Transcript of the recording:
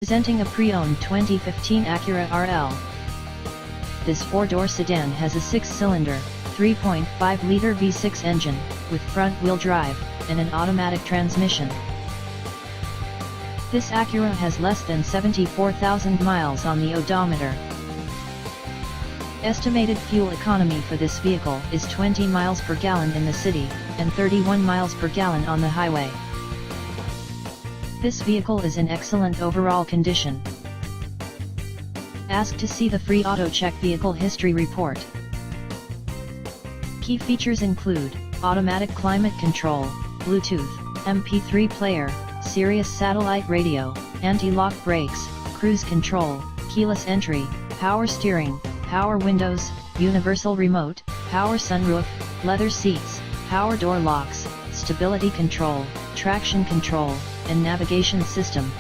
Presenting a pre-owned 2015 Acura RL. This four-door sedan has a six-cylinder, 3.5-liter V6 engine, with front-wheel drive, and an automatic transmission. This Acura has less than 74,000 miles on the odometer. Estimated fuel economy for this vehicle is 20 miles per gallon in the city, and 31 miles per gallon on the highway. This vehicle is in excellent overall condition. Ask to see the free AutoCheck Vehicle History Report. Key features include automatic climate control, Bluetooth, MP3 player, Sirius satellite radio, anti-lock brakes, cruise control, keyless entry, power steering, power windows, universal remote, power sunroof, leather seats, power door locks, stability control, traction control, and navigation system.